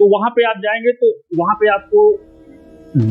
तो वहां पे आप जाएंगे तो वहां पे आपको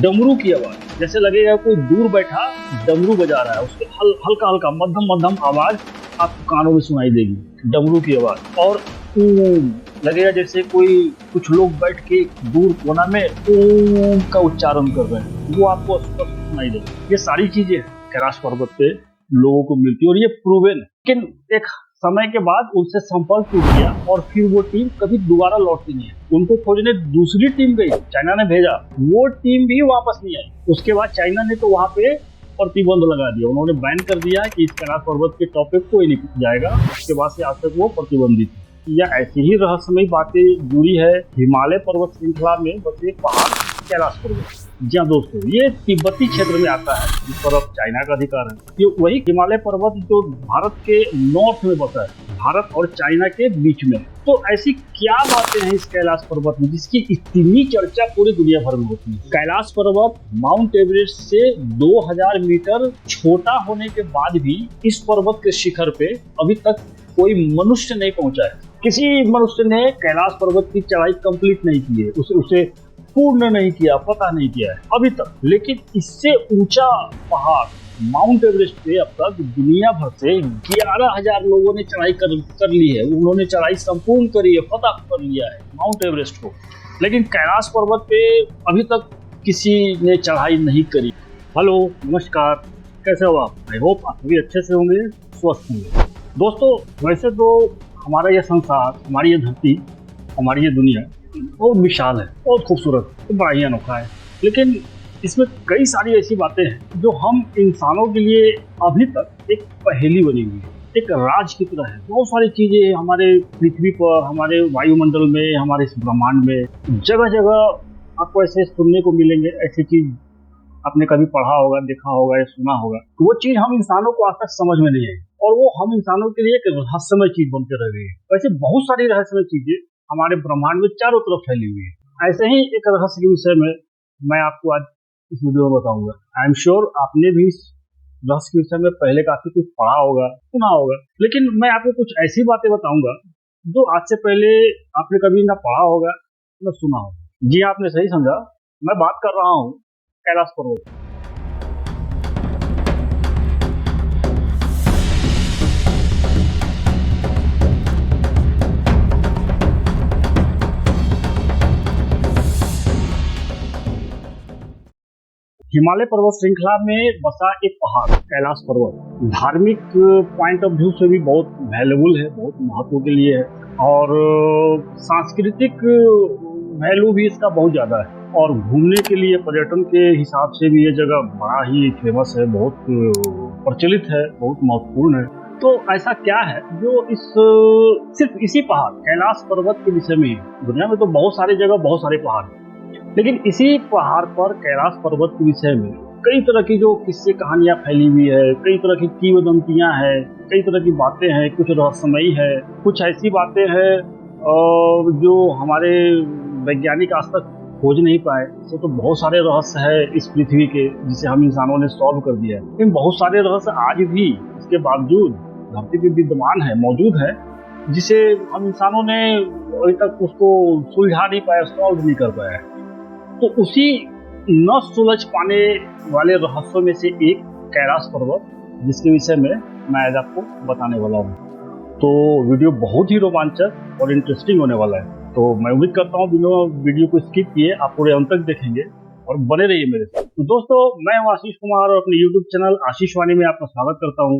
डमरू की आवाज, जैसे लगेगा कोई दूर बैठा डमरू बजा रहा है, उसके हल्का हल्का मध्यम मध्यम आवाज आपको कानों में सुनाई देगी, डमरू की आवाज। और ओम लगेगा जैसे कोई कुछ लोग बैठ के दूर कोना में ओम का उच्चारण कर रहे हैं, वो आपको स्पष्ट सुनाई देगा। ये सारी चीजें कैलाश पर्वत पे लोगों को मिलती है और ये प्रूवन है। लेकिन एक समय के बाद उनसे संपर्क टूट गया और फिर वो टीम कभी दोबारा लौटती नहीं है। उनको खोजने दूसरी टीम गई, चाइना ने भेजा, वो टीम भी वापस नहीं आई। उसके बाद चाइना ने तो वहां पे प्रतिबंध लगा दिया, उन्होंने बैन कर दिया कि इस कैलाश पर्वत के टॉप पे कोई नहीं जाएगा। उसके बाद से आज तक वो प्रतिबंधित है। या ऐसी ही रहस्यमयी बातें जुड़ी है हिमालय पर्वत श्रृंखला में बसे पहाड़ कैलाश पर्वत। जी हाँ दोस्तों, ये तिब्बती क्षेत्र में आता है, इस पर अब चाइना का अधिकार है। ये वही हिमालय पर्वत जो भारत के नॉर्थ में बसा है, भारत और चाइना के बीच में। तो ऐसी क्या बातें हैं इस कैलाश पर्वत में जिसकी इतनी चर्चा पूरी दुनिया भर में होती है। कैलाश पर्वत माउंट एवरेस्ट से 2000 मीटर छोटा होने के बाद भी इस पर्वत के शिखर पे अभी तक कोई मनुष्य नहीं पहुंचा है। किसी मनुष्य ने कैलाश पर्वत की चढ़ाई कंप्लीट नहीं की है, उसे पूर्ण नहीं किया, पता नहीं किया है अभी तक। लेकिन इससे ऊंचा पहाड़ माउंट एवरेस्ट पे अब तक दुनिया भर से 11,000 लोगों ने चढ़ाई कर ली है। उन्होंने चढ़ाई संपूर्ण करी है, फतह कर लिया है माउंट एवरेस्ट को। लेकिन कैलाश पर्वत पे अभी तक किसी ने चढ़ाई नहीं करी। हेलो, नमस्कार, कैसे हो आप? आई होप आप सभी अच्छे से होंगे, स्वस्थ होंगे। दोस्तों, वैसे तो हमारा ये संसार, हमारी ये धरती, हमारी ये दुनिया बहुत विशाल है, बहुत खूबसूरत, तो बड़ा ही अनोखा है। लेकिन इसमें कई सारी ऐसी बातें हैं जो हम इंसानों के लिए अभी तक एक पहेली बनी हुई है, एक राज की तरह है। बहुत सारी चीजें हमारे पृथ्वी पर, हमारे वायुमंडल में, हमारे इस ब्रह्मांड में जगह जगह आपको ऐसे सुनने को मिलेंगे। ऐसी चीज आपने कभी पढ़ा होगा, देखा होगा या सुना होगा, तो वो चीज हम इंसानों को आज तक समझ में नहीं आई और वो हम इंसानों के लिए एक रहस्यमय चीज बनकर रह गई है। वैसे बहुत सारी रहस्यमय चीजें हमारे ब्रह्मांड में चारों तरफ फैली हुई है। ऐसे ही एक रहस्य के विषय में मैं आपको आज इस वीडियो में बताऊंगा। आई एम श्योर आपने भी इस रहस्य के विषय में पहले काफी कुछ पढ़ा होगा, सुना होगा, लेकिन मैं आपको कुछ ऐसी बातें बताऊंगा जो आज से पहले आपने कभी ना पढ़ा होगा ना सुना होगा। जी, आपने सही समझा, मैं बात कर रहा हूँ कैलाश पर्वत। हिमालय पर्वत श्रृंखला में बसा एक पहाड़ कैलाश पर्वत धार्मिक पॉइंट ऑफ व्यू से भी बहुत वैल्यूबल है, बहुत महत्व के लिए है और सांस्कृतिक वैल्यू भी इसका बहुत ज्यादा है। और घूमने के लिए, पर्यटन के हिसाब से भी ये जगह बड़ा ही फेमस है, बहुत प्रचलित है, बहुत महत्वपूर्ण है। तो ऐसा क्या है जो सिर्फ इसी पहाड़ कैलाश पर्वत के विषय में, दुनिया में तो बहुत सारी जगह, बहुत सारे पहाड़, लेकिन इसी पहाड़ पर कैलाश पर्वत के विषय में कई तरह की जो किस्से कहानियां फैली हुई है, कई तरह की किंवदंतियां हैं, कई तरह की बातें हैं, कुछ रहस्यमयी है, कुछ ऐसी बातें हैं जो हमारे वैज्ञानिक आज तक खोज नहीं पाए। तो बहुत सारे रहस्य है इस पृथ्वी के जिसे हम इंसानों ने सॉल्व कर दिया है, लेकिन बहुत सारे रहस्य आज भी इसके बावजूद धरती पे विद्यमान है, मौजूद है, जिसे हम इंसानों ने अभी तक उसको सुलझा नहीं पाया, सॉल्व नहीं कर पाया। तो उसी न सुलझ पाने वाले रहस्यों में से एक कैलाश पर्वत, जिसके विषय में मैं आज आपको बताने वाला हूँ। तो वीडियो बहुत ही रोमांचक और इंटरेस्टिंग होने वाला है। तो मैं उम्मीद करता हूँ बिना वीडियो को स्किप किए आप पूरे अंत तक देखेंगे और बने रहिए मेरे साथ। तो दोस्तों, मैं हूँ आशीष कुमार और अपने YouTube चैनल आशीष वाणी में आपका स्वागत करता हूँ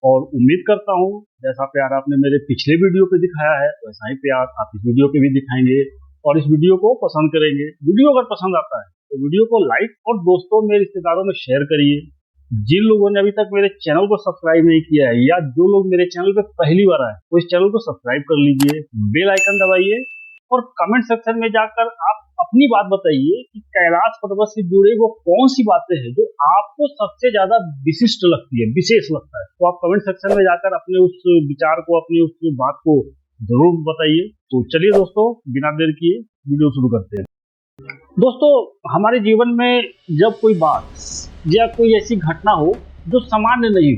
और उम्मीद करता हूँ जैसा प्यार आपने मेरे पिछले वीडियो पे दिखाया है वैसा ही प्यार आप इस वीडियो पे भी दिखाएंगे और इस वीडियो को पसंद करेंगे। वीडियो अगर पसंद आता है तो वीडियो को लाइक और दोस्तों में, रिश्तेदारों में शेयर करिए। जिन लोगों ने अभी तक मेरे चैनल को सब्सक्राइब नहीं किया है या जो लोग मेरे चैनल पे पहली बार आए वो इस चैनल को सब्सक्राइब कर लीजिए, बेल आइकन दबाइए और कमेंट सेक्शन में जाकर आप अपनी बात बताइए कि कैलाश पर्वत से जुड़े वो कौन सी बातें हैं जो आपको सबसे ज्यादा विशिष्ट लगती है, विशेष लगता है। तो आप कमेंट सेक्शन में जाकर अपने उस विचार को, अपनी उस बात को जरूर बताइए। तो चलिए दोस्तों, बिना देर किए वीडियो शुरू करते हैं। दोस्तों, हमारे जीवन में जब कोई बात या कोई ऐसी घटना हो जो सामान्य नहीं,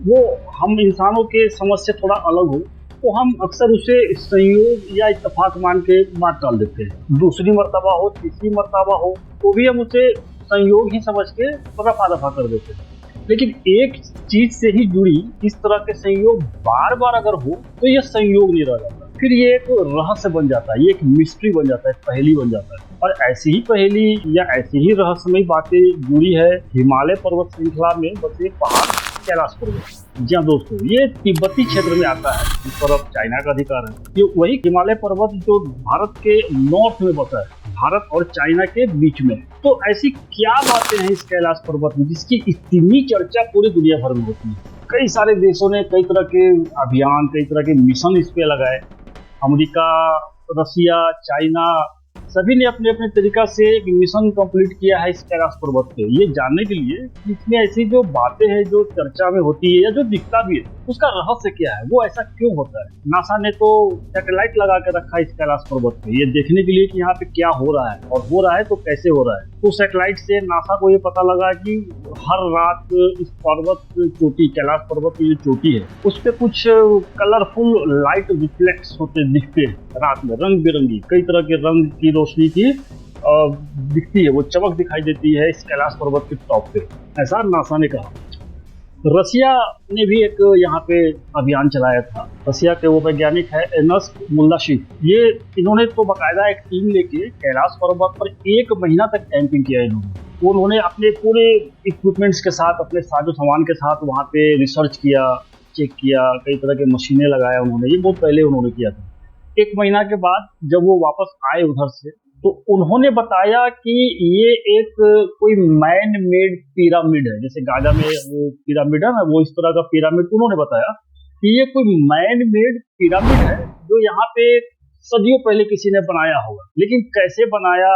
वो हम इंसानों के समझ से थोड़ा अलग हो, तो हम अक्सर उसे संयोग या इत्तेफाक मान के बात टाल देते हैं। दूसरी मर्तबा हो, तीसरी मर्तबा हो, तो भी हम उसे संयोग ही समझ के रफा दफा कर देते हैं। लेकिन एक चीज से ही जुड़ी इस तरह के संयोग बार बार अगर हो तो यह संयोग नहीं रह जाता, फिर ये एक रहस्य बन जाता है, ये एक मिस्ट्री बन जाता है, पहेली बन जाता है। और ऐसी ही पहेली या ऐसी ही रहस्यमयी बातें जुड़ी है हिमालय पर्वत श्रृंखला में बसे पहाड़ कैलाश पर्वत। जी हाँ दोस्तों, ये तिब्बती क्षेत्र में आता है, इस तरफ चाइना का अधिकार है। ये वही हिमालय पर्वत जो भारत के नॉर्थ में बसा है, भारत और चाइना के बीच में। तो ऐसी क्या बातें हैं इस कैलाश पर्वत में जिसकी इतनी चर्चा पूरी दुनिया भर में होती है। कई सारे देशों ने कई तरह के अभियान, कई तरह के मिशन इस पे लगाए। अमेरिका, रसिया, चाइना, सभी ने अपने अपने तरीका से एक मिशन कंप्लीट किया है इस कैलाश पर्वत पे, ये जानने के लिए कि इसमें ऐसी जो बातें हैं जो चर्चा में होती है या जो दिखता भी है उसका रहस्य क्या है, वो ऐसा क्यों होता है। नासा ने तो सैटेलाइट लगा के रखा है इस कैलाश पर्वत पे, ये देखने के लिए कि यहाँ पे क्या हो रहा है, और हो रहा है तो कैसे हो रहा है। तो सैटेलाइट से नासा को ये पता लगा कि हर रात इस पर्वत चोटी, कैलाश पर्वत की जो चोटी है उस पे कुछ कलरफुल लाइट रिफ्लेक्ट्स होते दिखते हैं रात में, रंग बिरंगी कई तरह के रंग की रोशनी की दिखती है, वो चमक दिखाई देती है इस कैलाश पर्वत के टॉप पे, ऐसा नासा ने कहा। रसिया ने भी एक यहाँ पे अभियान चलाया था। रसिया के वो वैज्ञानिक है एनस मुल्लाशिव, ये इन्होंने तो बाकायदा एक टीम लेके कैलाश पर्वत पर 1 महीना तक कैंपिंग किया इन्होंने। उन्होंने अपने पूरे इक्विपमेंट्स के साथ, अपने साजो सामान के साथ वहाँ पे रिसर्च किया, चेक किया, कई तरह के मशीनें लगाया उन्होंने, ये बहुत पहले उन्होंने किया था। 1 महीना के बाद जब वो वापस आए उधर से, तो उन्होंने बताया कि ये एक कोई मैन मेड पिरामिड है, जैसे गाजा में वो पिरामिड है ना, वो इस तरह का पिरामिड उन्होंने बताया कि ये कोई मैन मेड पिरामिड है जो यहाँ पे सदियों पहले किसी ने बनाया होगा। लेकिन कैसे बनाया,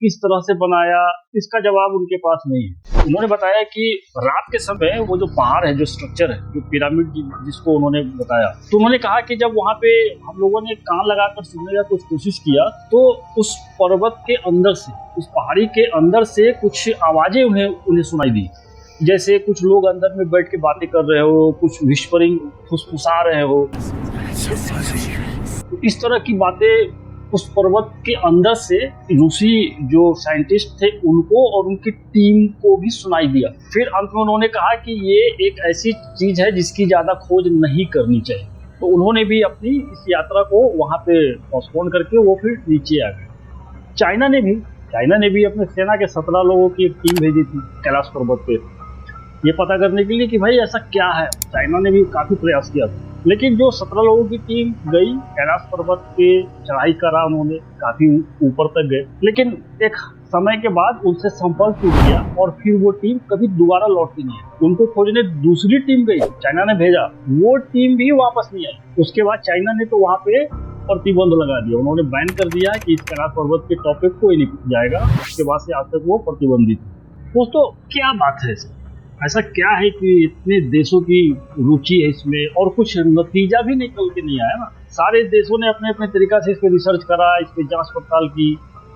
किस तरह से बनाया, इसका जवाब उनके पास नहीं है। उन्होंने बताया कि रात के समय वो जो पहाड़ है, जो स्ट्रक्चर है, जो पिरामिड जिसको उन्होंने बताया, तो उन्होंने कहा कि जब वहाँ पे हम लोगों ने कान लगाकर सुनने का कुछ कोशिश किया तो उस पर्वत के अंदर से, उस पहाड़ी के अंदर से कुछ आवाजें उन्हें सुनाई दी, जैसे कुछ लोग अंदर में बैठ के बातें कर रहे हो, कुछ विस्परिंग, फुसफुसा रहे हो। तो इस तरह की बातें उस पर्वत के अंदर से रूसी जो साइंटिस्ट थे उनको और उनकी टीम को भी सुनाई दिया। फिर अंत में उन्होंने कहा कि ये एक ऐसी चीज है जिसकी ज्यादा खोज नहीं करनी चाहिए, तो उन्होंने भी अपनी इस यात्रा को वहां पे पोस्टपोन करके वो फिर नीचे आ गए। चाइना ने भी अपने सेना के 17 लोगों की एक टीम भेजी थी कैलाश पर्वत पे, ये पता करने के लिए कि भाई ऐसा क्या है। चाइना ने भी काफी प्रयास किया था, लेकिन जो 17 लोगों की टीम गई कैलाश पर्वत पे, चढ़ाई करा उन्होंने, काफी ऊपर तक गए, लेकिन एक समय के बाद उनसे संपर्क टूट गया और फिर वो टीम कभी दोबारा लौटती नहीं है। उनको खोजने दूसरी टीम गई, चाइना ने भेजा, वो टीम भी वापस नहीं आई। उसके बाद चाइना ने तो वहाँ पे प्रतिबंध लगा दिया, उन्होंने बैन कर दिया कि इस कैलाश पर्वत के टॉप पे कोई नहीं जाएगा। उसके बाद से आज तक वो प्रतिबंधित है। दोस्तों, क्या बात है, ऐसा क्या है कि इतने देशों की रुचि है इसमें और कुछ नतीजा भी निकल के नहीं आया ना। सारे देशों ने अपने अपने तरीका से इस पे रिसर्च करा, इस पे जांच पड़ताल की,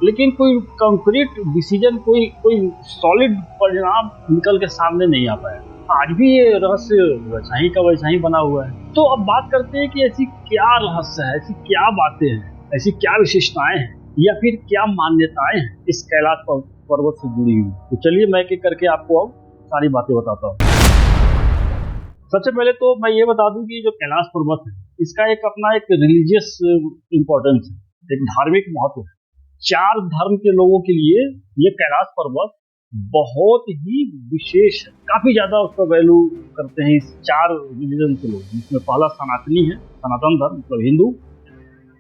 लेकिन कोई कंक्रीट डिसीजन, कोई सॉलिड परिणाम निकल के सामने नहीं आ पाया। आज भी ये रहस्य वैसा ही का वैसा ही बना हुआ है। तो अब बात करते हैं कि ऐसी क्या रहस्य है, ऐसी क्या बातें हैं, ऐसी क्या विशेषताएं हैं या फिर क्या मान्यताएं हैं इस कैलाश पर्वत से जुड़ी हुई। तो चलिए मैं एक एक करके आपको अब सारी बातें बताता हूँ। सबसे पहले तो मैं ये बता दूं कि जो कैलाश पर्वत है इसका अपना एक रिलीजियस इम्पोर्टेंस है, एक धार्मिक महत्व है। 4 धर्म के लोगों के लिए ये कैलाश पर्वत बहुत ही विशेष है, काफी ज्यादा उसका वैल्यू करते हैं इस 4 रिलीजन के लोग, जिसमें पहला सनातनी है, सनातन धर्म मतलब हिंदू,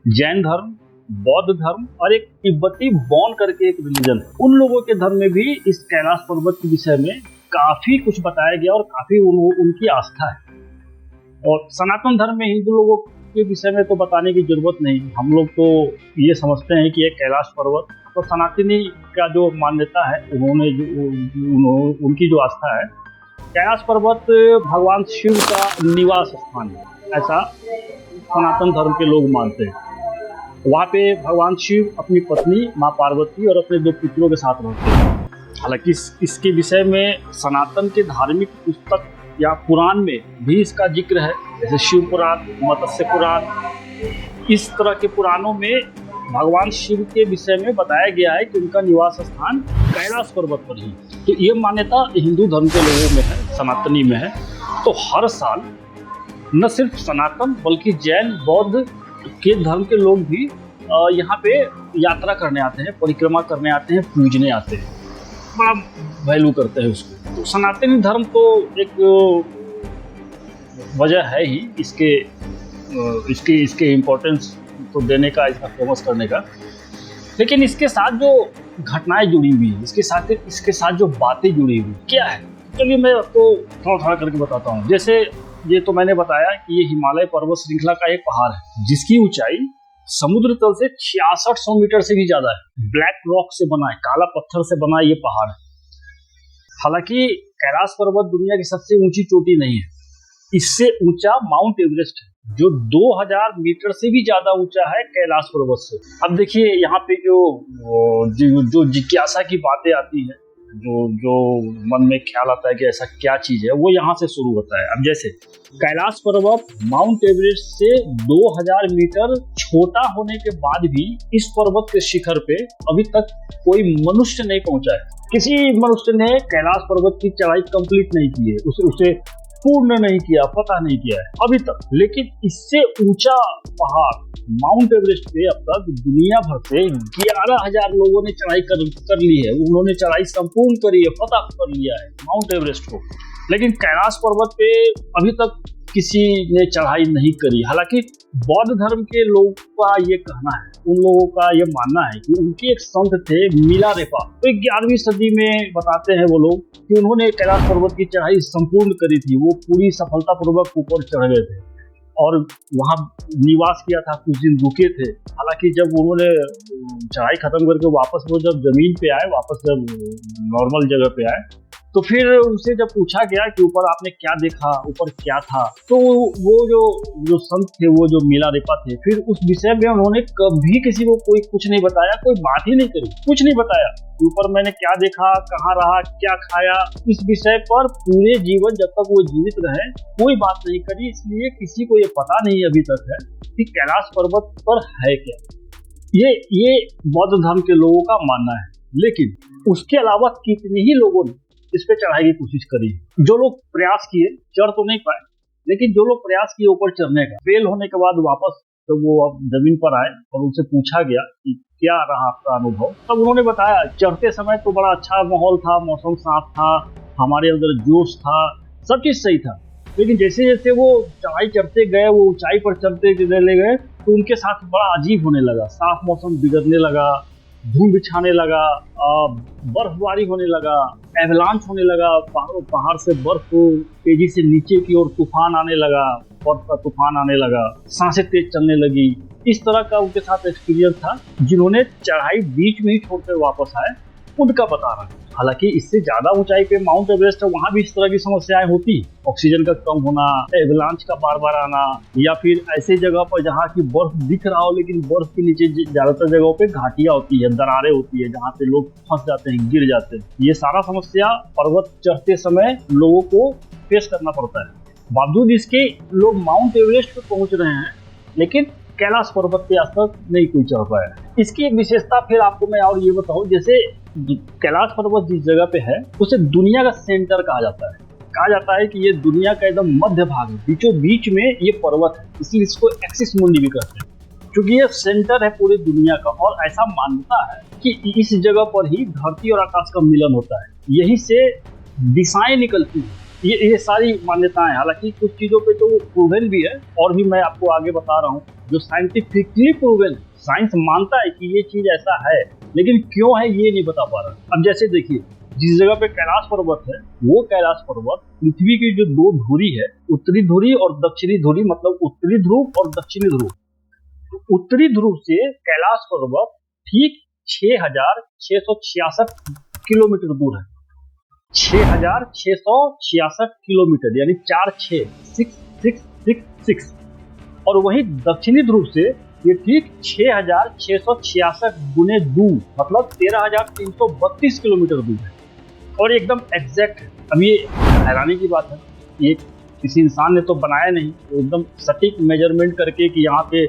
जैन धर्म, बौद्ध धर्म और एक तिब्बती बौन करके एक रिलीजन है। उन लोगों के धर्म में भी इस कैलाश पर्वत के विषय में काफी कुछ बताया गया और काफी उनकी आस्था है। और सनातन धर्म में हिंदू लोगों के विषय में तो बताने की जरूरत नहीं, हम लोग तो ये समझते हैं कि ये कैलाश पर्वत, तो सनातनी का जो मान्यता है उनकी जो आस्था है, कैलाश पर्वत भगवान शिव का निवास स्थान है, ऐसा सनातन धर्म के लोग मानते हैं। वहाँ पे भगवान शिव अपनी पत्नी माँ पार्वती और अपने 2 पुत्रों के साथ रहते हैं। हालांकि इसके विषय में सनातन के धार्मिक पुस्तक या पुराण में भी इसका जिक्र है, जैसे शिव पुराण, मत्स्य पुराण। इस तरह के पुराणों में भगवान शिव के विषय में बताया गया है कि उनका निवास स्थान कैलाश पर्वत पर ही। तो ये मान्यता हिंदू धर्म के लोगों में है, सनातनी में है। तो हर साल न सिर्फ सनातन बल्कि जैन, बौद्ध के धर्म के लोग भी यहाँ पे यात्रा करने आते हैं, परिक्रमा करने आते हैं, पूजने आते हैं, बड़ा वैल्यू करते हैं उसको। तो सनातनी धर्म तो एक वजह है ही इसके इम्पोर्टेंस तो देने का, इसका फेमस करने का। लेकिन इसके साथ जो घटनाएं जुड़ी हुई है, इसके साथ जो बातें जुड़ी हुई क्या है, चलिए मैं आपको थोड़ा थोड़ा करके बताता हूँ। जैसे ये तो मैंने बताया कि ये हिमालय पर्वत श्रृंखला का एक पहाड़ है जिसकी ऊंचाई समुद्र तल से 6600 मीटर से भी ज्यादा है। ब्लैक रॉक से बना है, काला पत्थर से बना ये पहाड़ है। हालांकि कैलाश पर्वत दुनिया की सबसे ऊंची चोटी नहीं है, इससे ऊंचा माउंट एवरेस्ट है जो 2000 मीटर से भी ज्यादा ऊंचा है कैलाश पर्वत से। अब देखिए यहाँ पे जो जिज्ञासा की बातें आती है, जो मन में ख्याल आता है कि ऐसा क्या चीज है, वो यहाँ से शुरू होता है। अब जैसे कैलाश पर्वत माउंट एवरेस्ट से 2000 मीटर छोटा होने के बाद भी इस पर्वत के शिखर पे अभी तक कोई मनुष्य नहीं पहुंचा है। किसी मनुष्य ने कैलाश पर्वत की चढ़ाई कंप्लीट नहीं की है, उसे पूर्ण नहीं किया, पता नहीं किया है अभी तक। लेकिन इससे ऊंचा पहाड़ माउंट एवरेस्ट पे अब तक दुनिया भर से 11,000 लोगों ने चढ़ाई कर ली है। उन्होंने चढ़ाई संपूर्ण करी है, फतह कर लिया है माउंट एवरेस्ट को। लेकिन कैलाश पर्वत पे अभी तक किसी ने चढ़ाई नहीं करी। हालांकि बौद्ध धर्म के लोगों का ये कहना है, उन लोगों का ये मानना है कि उनके एक संत थे मिलारेपा, तो 11वीं सदी में बताते हैं वो लोग कि उन्होंने कैलाश पर्वत की चढ़ाई संपूर्ण करी थी। वो पूरी सफलतापूर्वक ऊपर चढ़ गए थे और वहाँ निवास किया था, कुछ दिन रुके थे। हालांकि जब उन्होंने चढ़ाई खत्म करके वापस वो जब जमीन पे आए, वापस जब नॉर्मल जगह पे आए, तो फिर उनसे जब पूछा गया कि ऊपर आपने क्या देखा, ऊपर क्या था, तो वो जो संत थे, वो जो मिलारेपा थे, फिर उस विषय में उन्होंने कभी किसी को कोई कुछ नहीं बताया, कोई बात ही नहीं करी, कुछ नहीं बताया। ऊपर मैंने क्या देखा, कहाँ रहा, क्या खाया, इस विषय पर पूरे जीवन जब तक वो जीवित रहे कोई बात नहीं करी। इसलिए किसी को ये पता नहीं अभी तक है कि कैलाश पर्वत पर है क्या। ये बौद्ध धर्म के लोगों का मानना है। लेकिन उसके अलावा कितने ही लोगों ने इस पे चढ़ाई की कोशिश करी। जो लोग प्रयास किए, चढ़ तो नहीं पाए, लेकिन जो लोग प्रयास किए ऊपर चढ़ने का, फेल होने के बाद वापस तो वो अब जमीन पर आए और उनसे पूछा गया कि क्या रहा आपका अनुभव, तब उन्होंने बताया चढ़ते समय तो बड़ा अच्छा माहौल था, मौसम साफ था, हमारे अंदर जोश था, सब चीज सही था। लेकिन जैसे जैसे वो चढ़ाई चढ़ते गए, वो ऊंचाई पर चढ़ते चले गए, तो उनके साथ बड़ा अजीब होने लगा। साफ मौसम बिगड़ने लगा, धूल छाने लगा, बर्फबारी होने लगा, एवलांच होने लगा, पहाड़ से बर्फ तेजी से नीचे की ओर तूफान आने लगा, बर्फ का तूफान आने लगा, सांसें तेज चलने लगी। इस तरह का उनके साथ एक्सपीरियंस था। जिन्होंने चढ़ाई बीच में ही छोड़कर वापस आए, उनका बता रहा है। हालांकि इससे ज्यादा ऊंचाई पे माउंट एवरेस्ट है, वहां भी इस तरह की समस्याएं होती, ऑक्सीजन का कम होना, एवलांच का बार बार आना, या फिर ऐसे जगह पर जहाँ की बर्फ दिख रहा हो लेकिन बर्फ के नीचे ज्यादातर जगहों पे घाटियां होती है, दरारें होती है, जहाँ पे लोग फंस जाते हैं, गिर जाते हैं। ये सारा समस्या पर्वत चढ़ते समय लोगों को फेस करना पड़ता है। बावजूद इसके लोग माउंट एवरेस्ट पे पहुंच रहे हैं, लेकिन कैलाश पर्वत पे आज तक नहीं कोई चढ़ पाया। इसकी एक विशेषता फिर आपको मैं और ये बताऊं, जैसे कैलाश पर्वत जिस जगह पे है उसे दुनिया का सेंटर कहा जाता है। कहा जाता है कि ये दुनिया का एकदम मध्य भाग है, बीचों बीच में ये पर्वत है, इसलिए इसको एक्सिस मुंडी भी कहते हैं, क्योंकि ये सेंटर है पूरी दुनिया का। और ऐसा मान्यता है कि इस जगह पर ही धरती और आकाश का मिलन होता है, यहीं से दिशाएं निकलती हैं। ये सारी मान्यताएं, हालांकि कुछ चीजों पे तो प्रूवन भी है, और भी मैं आपको आगे बता रहा हूँ जो साइंटिफिकली प्रूवन, साइंस मानता है कि ये चीज ऐसा है, लेकिन क्यों है ये नहीं बता पा रहा। अब जैसे देखिए, जिस जगह पे कैलाश पर्वत है, वो कैलाश पर्वत पृथ्वी की जो दो धुरी है, उत्तरी धुरी और दक्षिणी धुरी, मतलब उत्तरी ध्रुव और दक्षिणी ध्रुव, तो उत्तरी ध्रुव से कैलाश पर्वत ठीक 6,666 किलोमीटर दूर है। 6,666 किलोमीटर, यानी 4,666। और वहीं दक्षिणी ध्रुव से ये ठीक 6,666 गुने दूर, मतलब 13,332 किलोमीटर दूर है, और एकदम एग्जैक्ट है। अब ये हैरानी की बात है ये किसी इंसान ने तो बनाया नहीं, एकदम सटीक मेजरमेंट करके कि यहाँ पे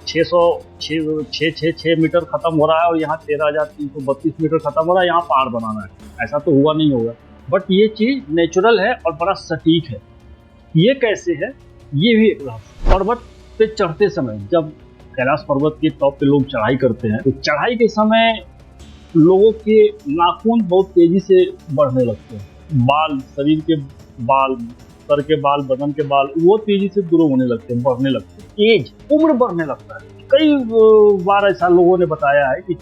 606 मीटर खत्म हो रहा है और यहाँ 13,332 मीटर खत्म हो रहा है, यहाँ पहाड़ बनाना है। ऐसा तो हुआ नहीं होगा, बट ये चीज नेचुरल है और बड़ा सटीक है। ये कैसे है, ये भी एक रहस्य। पर्वत पे चढ़ते समय, जब कैलाश पर्वत के टॉप पे लोग चढ़ाई करते हैं, तो चढ़ाई के समय लोगों के नाखून बहुत तेजी से बढ़ने लगते हैं। बाल, शरीर के बाल, सर के बाल, बदन के बाल, वो तेजी से ग्रो होने लगते हैं, बढ़ने लगते हैं। एज, उम्र बढ़ने लगता है। कई बार ऐसा लोगों ने बताया है कि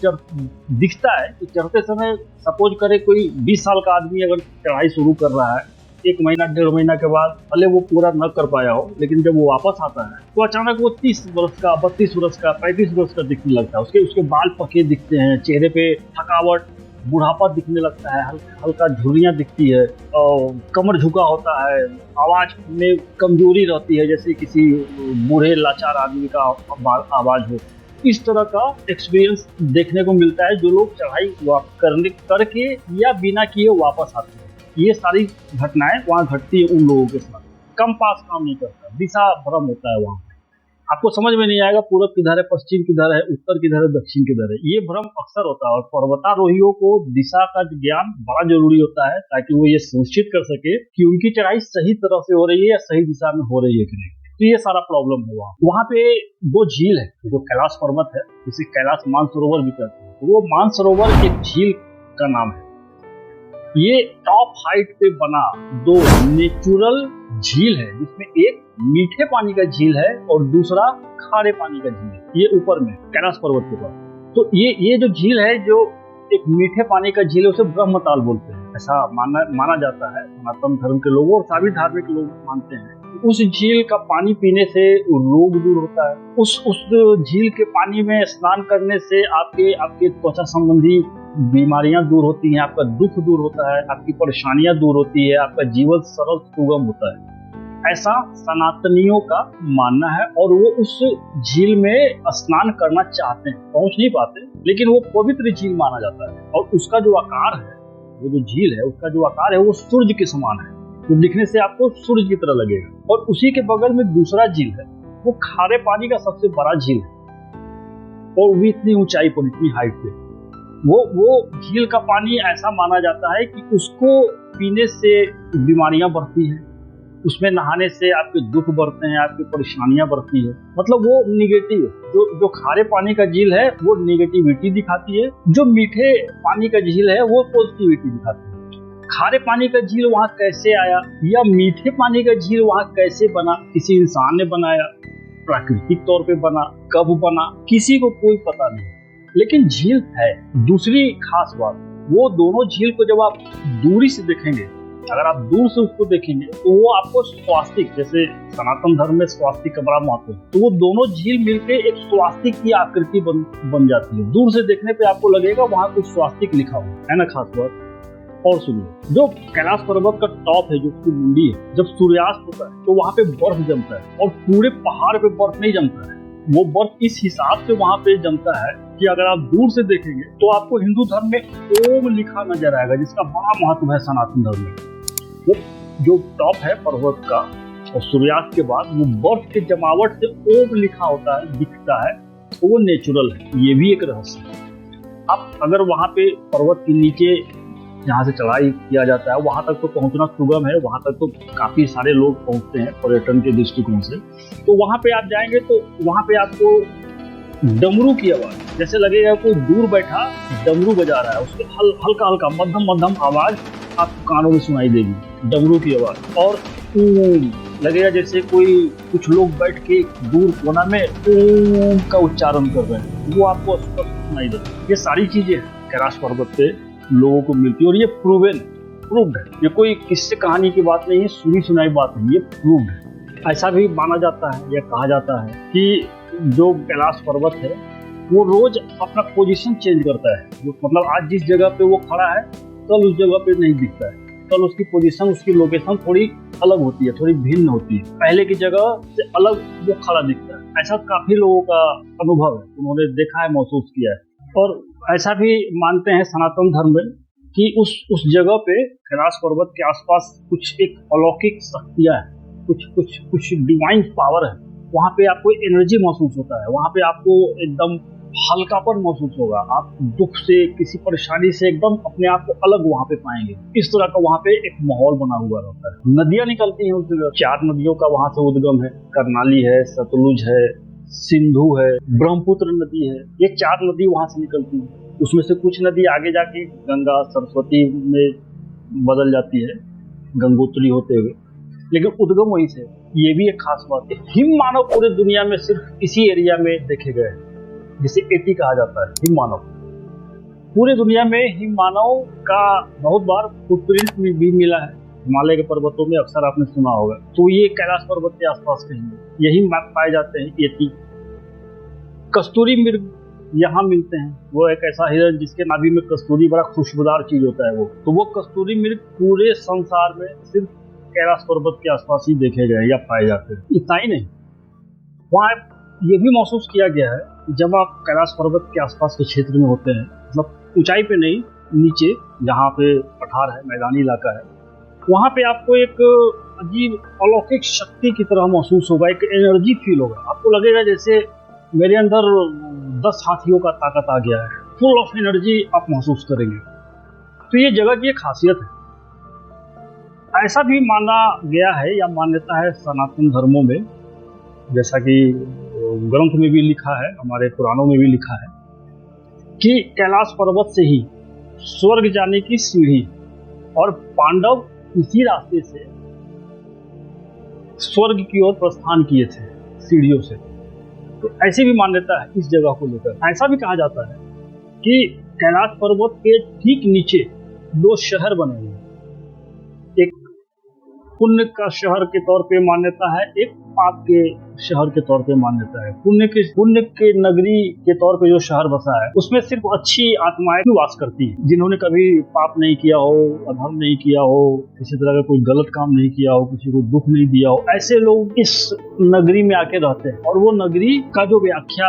दिखता है कि चढ़ते समय, सपोज करे कोई 20 साल का आदमी अगर चढ़ाई शुरू कर रहा है, 1 महीना 1.5 महीना के बाद भले वो पूरा न कर पाया हो, लेकिन जब वो वापस आता है तो अचानक वो 30 वर्ष का, 32 वर्ष का, 35 वर्ष का दिखने लगता है। उसके बाल पके दिखते हैं, चेहरे पे थकावट, बुढ़ापा दिखने लगता है, हल्का झुर्रियाँ दिखती है, और कमर झुका होता है, आवाज में कमजोरी रहती है, जैसे किसी बूढ़े लाचार आदमी का आवाज हो। इस तरह का एक्सपीरियंस देखने को मिलता है जो लोग चढ़ाई करके या बिना किए वापस आते हैं। ये सारी घटनाएं वहाँ घटती है उन लोगों के साथ। कंपास काम नहीं करता, दिशा भ्रम होता है वहाँ। आपको समझ में नहीं आएगा पूरब किधर है, पश्चिम किधर है, उत्तर किधर है, दक्षिण किधर है। ये भ्रम अक्सर होता है, और पर्वतारोहियों को दिशा का ज्ञान बड़ा जरूरी होता है, ताकि वो ये सुनिश्चित कर सके कि उनकी चढ़ाई सही तरह से हो रही है या सही दिशा में हो रही है कि नहीं। तो ये सारा प्रॉब्लम है वहाँ पे। 2 झील है जो कैलाश पर्वत है, जिसे कैलाश मानसरोवर भी कहते हैं। तो वो मानसरोवर एक झील का नाम है। ये टॉप हाइट पे बना 2 नेचुरल झील है, जिसमें एक मीठे पानी का झील है और दूसरा खारे पानी का झील है। ये ऊपर में कैलाश पर्वत के पास। तो ये जो झील है, जो एक मीठे पानी का झील है, उसे ब्रह्मताल बोलते हैं। ऐसा माना जाता है, सनातन धर्म के लोग और सभी धार्मिक लोग मानते हैं। उस झील का पानी पीने से रोग दूर होता है। उस झील के पानी में स्नान करने से आपके त्वचा संबंधी बीमारियां दूर होती हैं, आपका दुख दूर होता है, आपकी परेशानियां दूर होती है, आपका जीवन सरल सुगम होता है। ऐसा सनातनियों का मानना है, और वो उस झील में स्नान करना चाहते हैं, पहुंच नहीं पाते, लेकिन वो पवित्र झील माना जाता है। और उसका जो आकार है, वो जो झील है, उसका जो आकार है वो सूर्य के समान है, तो दिखने से आपको सूर्य की तरह लगेगा। और उसी के बगल में दूसरा झील है, वो खारे पानी का सबसे बड़ा झील है, और वो इतनी ऊंचाई पर, इतनी हाइट पे। वो झील का पानी ऐसा माना जाता है कि उसको पीने से बीमारियां बढ़ती हैं, उसमें नहाने से आपके दुख बढ़ते हैं, आपकी परेशानियां बढ़ती है। मतलब वो निगेटिव है। जो खारे पानी का झील है वो निगेटिविटी दिखाती है, जो मीठे पानी का झील है वो पॉजिटिविटी दिखाती है। खारे पानी का झील वहाँ कैसे आया, या मीठे पानी का झील वहाँ कैसे बना, किसी इंसान ने बनाया, प्राकृतिक तौर पे बना, कब बना, किसी को कोई पता नहीं, लेकिन झील है। दूसरी खास बात, वो दोनों झील को जब आप दूरी से देखेंगे, अगर आप दूर से उसको देखेंगे, तो वो आपको स्वास्तिक, जैसे सनातन धर्म में स्वास्तिक का बड़ा महत्व है, तो वो दोनों झील मिलकर एक स्वास्तिक की आकृति बन जाती है। दूर से देखने पे आपको लगेगा वहां कुछ स्वास्तिक लिखा हुआ है ना, खास बात। और सुनिए, जो कैलाश पर्वत का टॉप है, जो उसकी मुंडी है, जब सूर्यास्त होता है तो वहां पे बर्फ जमता है, और पूरे पहाड़ पे बर्फ नहीं जमता है। वो बर्फ इस हिसाब से वहां पे जमता है कि अगर आप दूर से देखेंगे तो आपको हिंदू धर्म में ओम लिखा नजर आएगा, जिसका बड़ा महत्व है सनातन धर्म में। वो जो टॉप है पर्वत का, और सूर्यास्त के बाद वो बर्फ के जमावट से ओम लिखा होता है, दिखता है, तो वो नेचुरल है। ये भी एक रहस्य है। अब अगर वहां पे पर्वत के नीचे जहाँ से चढ़ाई किया जाता है, वहां तक तो पहुंचना सुगम है, वहां तक तो काफी सारे लोग पहुंचते हैं पर्यटन के दृष्टिकोण से। तो वहां पे आप जाएंगे तो वहां पे आपको डमरू की आवाज, जैसे लगेगा कोई दूर बैठा डमरू बजा रहा है, उसके हल्का हल्का मध्यम आवाज आपको कानों में सुनाई देगी, डमरू की आवाज। और लगेगा जैसे कुछ लोग बैठ के दूर कोना में ओम का उच्चारण कर रहे हैं, वो आपको स्पष्ट सुनाई देगा। ये सारी चीजें कैलाश पर्वत पे लोगों को मिलती है, और ये प्रूव्ड है। ये कोई किस्से कहानी की बात नहीं है, सुनी सुनाई बात नहीं, ये प्रूव्ड है। ऐसा भी माना जाता है या कहा जाता है कि जो कैलाश पर्वत है वो रोज अपना पोजीशन चेंज करता है। जो मतलब आज जिस जगह पे वो खड़ा है, कल उस जगह पे नहीं दिखता है, कल उसकी पोजीशन, उसकी लोकेशन थोड़ी अलग होती है, थोड़ी भिन्न होती है, पहले की जगह से अलग वो खड़ा दिखता है। ऐसा काफी लोगों का अनुभव है, उन्होंने देखा है, महसूस किया है। और ऐसा भी मानते हैं सनातन धर्म में कि उस जगह पे कैलाश पर्वत के आसपास कुछ एक अलौकिक शक्तियां है, कुछ डिवाइन पावर है। वहाँ पे आपको एनर्जी महसूस होता है, वहाँ पे आपको एकदम हल्कापन महसूस होगा, आप दुख से किसी परेशानी से एकदम अपने आप को अलग वहाँ पे पाएंगे। इस तरह का वहाँ पे एक माहौल बना हुआ रहता है। नदियां निकलती हैं उस जगह, 4 नदियों का वहाँ से उद्गम है। कर्नाली है, सतलुज है, सिंधु है, ब्रह्मपुत्र नदी है। ये 4 नदी वहाँ से निकलती है। उसमें से कुछ नदी आगे जाके गंगा सरस्वती में बदल जाती है, गंगोत्री होते हुए, लेकिन उद्गम वहीं से। ये भी एक खास बात है। हिम मानव पूरे दुनिया में सिर्फ इसी एरिया में देखे गए हैं, जिसे एटी कहा जाता है, हिम मानव। पूरे दुनिया में हिम मानव का बहुत बार फुटप्रिंट भी मिला है। हिमालय के पर्वतों में अक्सर आपने सुना होगा। तो ये कैलाश पर्वत के आसपास कहीं यही पाए जाते हैं, एटी। कस्तूरी मृग यहाँ मिलते हैं। वो एक ऐसा हिरन जिसके नाभि में कस्तूरी, बड़ा खुशबूदार चीज होता है वो। तो वो कस्तूरी मृग पूरे संसार में सिर्फ कैलाश पर्वत के आसपास ही देखे गए या पाए जाते हैं। इतना ही नहीं, वहाँ ये भी महसूस किया गया है जब आप कैलाश पर्वत के आसपास के क्षेत्र में होते हैं, मतलब ऊंचाई पे नहीं, नीचे जहाँ पे पठार है, मैदानी इलाका है, वहाँ पे आपको एक अजीब अलौकिक शक्ति की तरह महसूस होगा, एक एनर्जी फील होगा। आपको लगेगा जैसे मेरे अंदर 10 हाथियों का ताकत आ गया है। फुल ऑफ एनर्जी आप महसूस करेंगे। तो ये जगह की एक खासियत है। ऐसा भी माना गया है या मान्यता है सनातन धर्मों में, जैसा कि ग्रंथ में भी लिखा है, हमारे पुराणों में भी लिखा है, कि कैलाश पर्वत से ही स्वर्ग जाने की सीढ़ी, और पांडव इसी रास्ते से स्वर्ग की ओर प्रस्थान किए थे, सीढ़ियों से। तो ऐसी भी मान्यता है इस जगह को लेकर। ऐसा भी कहा जाता है कि कैलाश पर्वत के ठीक नीचे 2 शहर बने हुए हैं। एक पुण्य का शहर के तौर पे मान्यता है, एक पाप के शहर के तौर पे मान्यता है। पुण्य के नगरी के तौर पे जो शहर बसा है, उसमें सिर्फ अच्छी आत्माएं वास करती हैं, जिन्होंने कभी पाप नहीं किया हो, अधर्म नहीं किया हो, किसी तरह का कोई गलत काम नहीं किया हो, किसी को दुख नहीं दिया हो, ऐसे लोग इस नगरी में आके रहते हैं। और वो नगरी का जो व्याख्या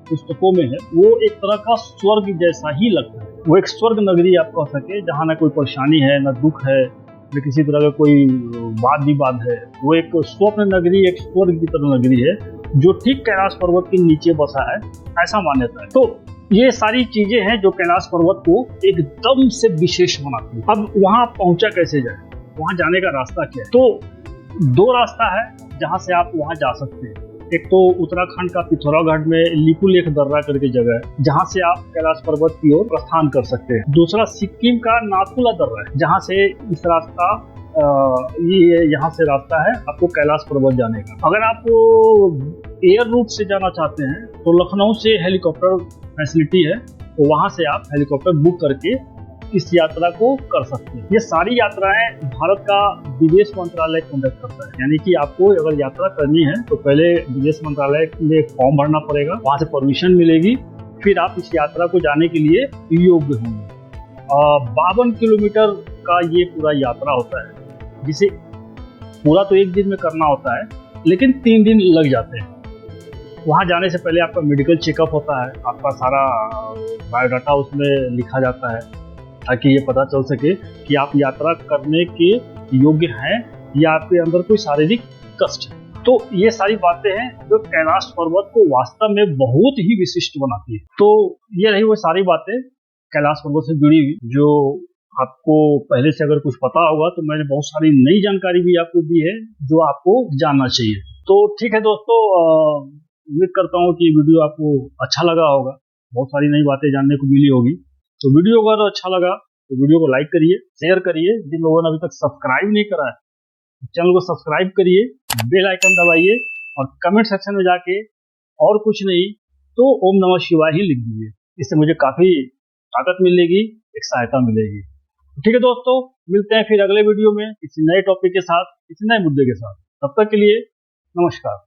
पुस्तकों में है, वो एक तरह का स्वर्ग जैसा ही लगता है। वो एक स्वर्ग नगरी आप कह सके, जहाँ ना कोई परेशानी है, न दुख है, न किसी तरह का कोई वाद विवाद है। वो एक स्वप्न नगरी, एक स्वर्ग की तरह नगरी है, जो ठीक कैलाश पर्वत के नीचे बसा है, ऐसा मान्यता है। तो ये सारी चीजें हैं जो कैलाश पर्वत को एकदम से विशेष बनाती है। अब वहां पहुंचा कैसे जाए, वहां जाने का रास्ता क्या है? तो 2 रास्ता है जहां से आप वहां जा सकते हैं। एक तो उत्तराखंड का पिथौरागढ़ में लिपुलेख दर्रा करके जगह है, जहां से आप कैलाश पर्वत की ओर प्रस्थान कर सकते हैं। दूसरा सिक्किम का नाथुला दर्रा है, जहां से इस रास्ता ये यहाँ से रास्ता है आपको कैलाश पर्वत जाने का। अगर आप एयर रूट से जाना चाहते हैं तो लखनऊ से हेलीकॉप्टर फैसिलिटी है, तो वहां से आप हेलीकॉप्टर बुक करके इस यात्रा को कर सकते हैं। ये सारी यात्राएं भारत का विदेश मंत्रालय कंडक्ट करता है। यानी कि आपको अगर यात्रा करनी है तो पहले विदेश मंत्रालय में फॉर्म भरना पड़ेगा, वहां से परमिशन मिलेगी, फिर आप इस यात्रा को जाने के लिए योग्य होंगे। 52 किलोमीटर का ये पूरा यात्रा होता है, जिसे पूरा तो 1 दिन में करना होता है, लेकिन 3 दिन लग जाते हैं। वहाँ जाने से पहले आपका मेडिकल चेकअप होता है, आपका सारा बायोडाटा उसमें लिखा जाता है, ताकि ये पता चल सके कि आप यात्रा करने के योग्य हैं या आपके अंदर कोई शारीरिक कष्ट है। तो ये सारी बातें हैं जो कैलाश पर्वत को वास्तव में बहुत ही विशिष्ट बनाती है। तो ये रही वो सारी बातें कैलाश पर्वत से जुड़ी हुई, जो आपको पहले से अगर कुछ पता होगा तो मैंने बहुत सारी नई जानकारी भी आपको दी है जो आपको जानना चाहिए। तो ठीक है दोस्तों, उम्मीद करता हूँ कि वीडियो आपको अच्छा लगा होगा, बहुत सारी नई बातें जानने को मिली होगी। तो वीडियो अगर अच्छा लगा तो वीडियो को लाइक करिए, शेयर करिए। जिन लोगों ने अभी तक सब्सक्राइब नहीं करा है, चैनल को सब्सक्राइब करिए, बेल आइकन दबाइए और कमेंट सेक्शन में जाके और कुछ नहीं तो ओम नमः शिवाय ही लिख दीजिए। इससे मुझे काफी ताकत मिलेगी, एक सहायता मिलेगी। ठीक है दोस्तों, मिलते हैं फिर अगले वीडियो में किसी नए टॉपिक के साथ, किसी नए मुद्दे के साथ। तब तक के लिए नमस्कार।